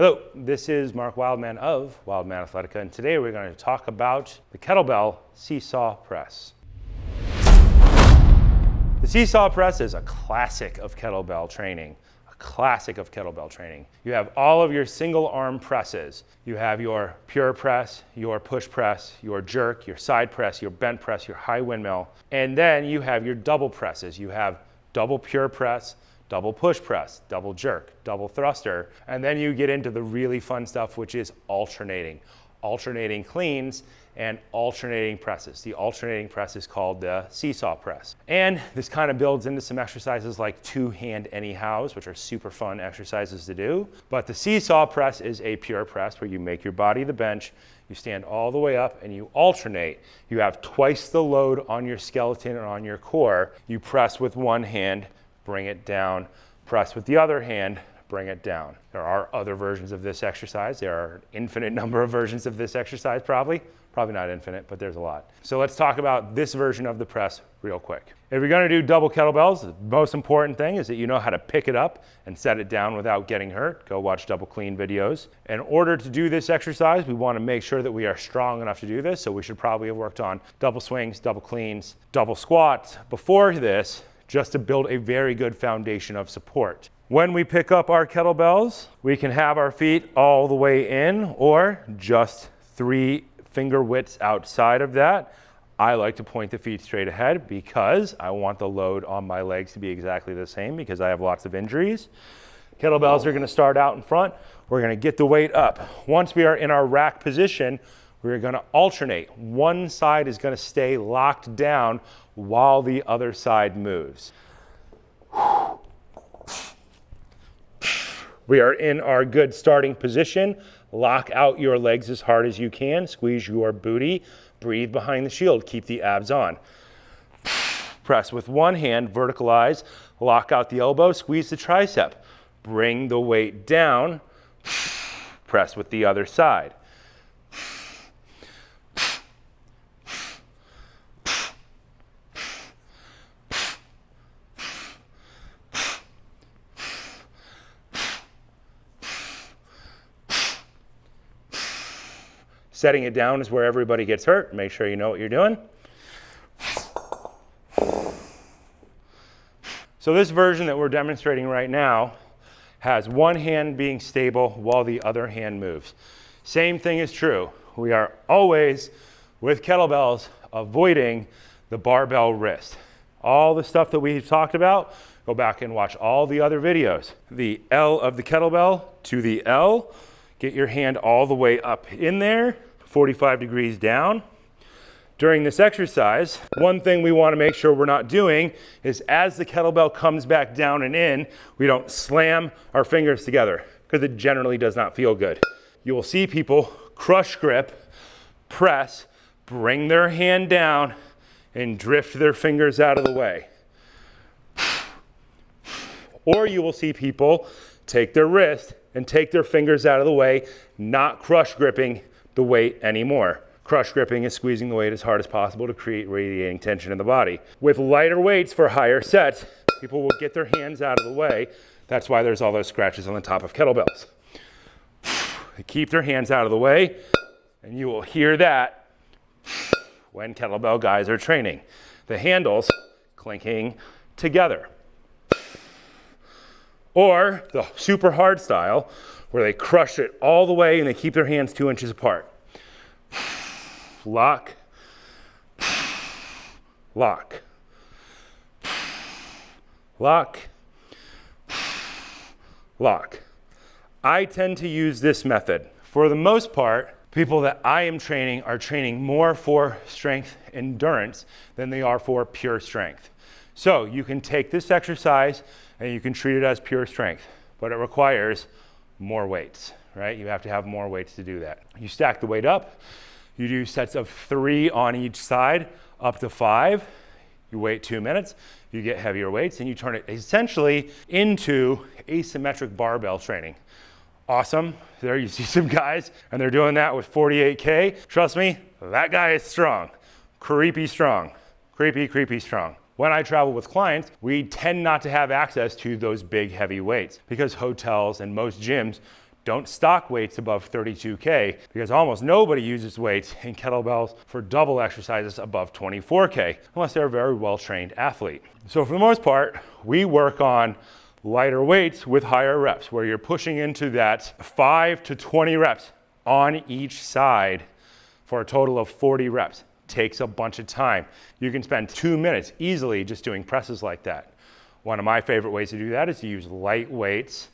Hello, this is Mark Wildman of Wildman Athletica, and today we're going to talk about the kettlebell SeeSaw press. The SeeSaw press is a classic of kettlebell training. You have all of your single arm presses. You have your pure press, your push press, your jerk, your side press, your bent press, your high windmill, and then you have your double presses. You have double pure press, double push press, double jerk, double thruster, and then you get into the really fun stuff, which is alternating cleans and alternating presses. The alternating press is called the SeeSaw press. And this kind of builds into some exercises like two-hand anyhows, which are super fun exercises to do. But the SeeSaw press is a pure press where you make your body the bench, you stand all the way up and you alternate. You have twice the load on your skeleton and on your core. You press with one hand, bring it down, press with the other hand, bring it down. There are other versions of this exercise. There are an infinite number of versions of this exercise, probably not infinite, but there's a lot. So let's talk about this version of the press real quick. If you're gonna do double kettlebells, the most important thing is that you know how to pick it up and set it down without getting hurt. Go watch double clean videos. In order to do this exercise, we wanna make sure that we are strong enough to do this, so we should probably have worked on double swings, double cleans, double squats before this, just to build a very good foundation of support. When we pick up our kettlebells, we can have our feet all the way in or just 3 finger widths outside of that. I like to point the feet straight ahead because I want the load on my legs to be exactly the same because I have lots of injuries. Kettlebells are gonna start out in front. We're gonna get the weight up. Once we are in our rack position, we're gonna alternate. One side is gonna stay locked down while the other side moves. We are in our good starting position. Lock out your legs as hard as you can. Squeeze your booty. Breathe behind the shield. Keep the abs on. Press with one hand, verticalize. Lock out the elbow, squeeze the tricep. Bring the weight down. Press with the other side. Setting it down is where everybody gets hurt. Make sure you know what you're doing. So this version that we're demonstrating right now has one hand being stable while the other hand moves. Same thing is true. We are always, with kettlebells, avoiding the barbell wrist. All the stuff that we've talked about, go back and watch all the other videos. The L of the kettlebell to the L. Get your hand all the way up in there. 45 degrees down. During this exercise, one thing we want to make sure we're not doing is as the kettlebell comes back down and in, we don't slam our fingers together because it generally does not feel good. You will see people crush grip, press, bring their hand down, and drift their fingers out of the way. Or you will see people take their wrist and take their fingers out of the way, not crush gripping the weight anymore. Crush gripping is squeezing the weight as hard as possible to create radiating tension in the body. With lighter weights for higher sets, people will get their hands out of the way. That's why there's all those scratches on the top of kettlebells. They keep their hands out of the way, and you will hear that when kettlebell guys are training. The handles clinking together. Or the super hard style, where they crush it all the way and they keep their hands 2 inches apart. Lock, lock, lock, lock. I tend to use this method. For the most part, people that I am training are training more for strength endurance than they are for pure strength. So you can take this exercise and you can treat it as pure strength, but it requires more weights, right? You have to have more weights to do that. You stack the weight up. You do sets of 3 on each side, up to 5. You wait 2 minutes. You get heavier weights and you turn it essentially into asymmetric barbell training. Awesome. There you see some guys and they're doing that with 48K. Trust me, that guy is strong. Creepy strong. Creepy strong. When I travel with clients, we tend not to have access to those big heavy weights because hotels and most gyms Don't stock weights above 32K because almost nobody uses weights in kettlebells for double exercises above 24K unless they're a very well-trained athlete. So for the most part, we work on lighter weights with higher reps where you're pushing into that 5 to 20 reps on each side for a total of 40 reps. Takes a bunch of time. You can spend 2 minutes easily just doing presses like that. One of my favorite ways to do that is to use light weights,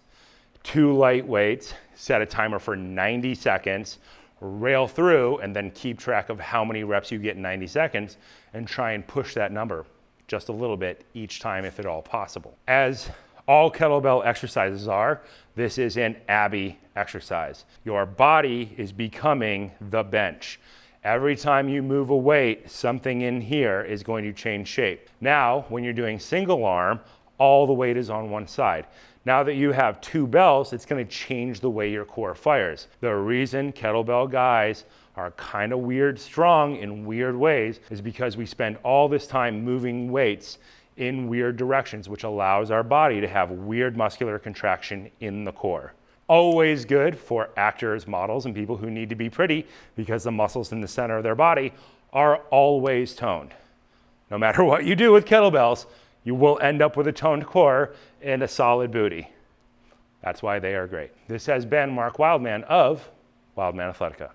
2 light weights, set a timer for 90 seconds, rail through, and then keep track of how many reps you get in 90 seconds and try and push that number just a little bit each time if at all possible. As all kettlebell exercises are, this is an Abby exercise. Your body is becoming the bench. Every time you move a weight, something in here is going to change shape. Now, when you're doing single arm, all the weight is on one side. Now that you have 2 bells, it's going to change the way your core fires. The reason kettlebell guys are kind of weird strong in weird ways is because we spend all this time moving weights in weird directions, which allows our body to have weird muscular contraction in the core. Always good for actors, models, and people who need to be pretty because the muscles in the center of their body are always toned. No matter what you do with kettlebells, you will end up with a toned core and a solid booty. That's why they are great. This has been Mark Wildman of Wildman Athletica.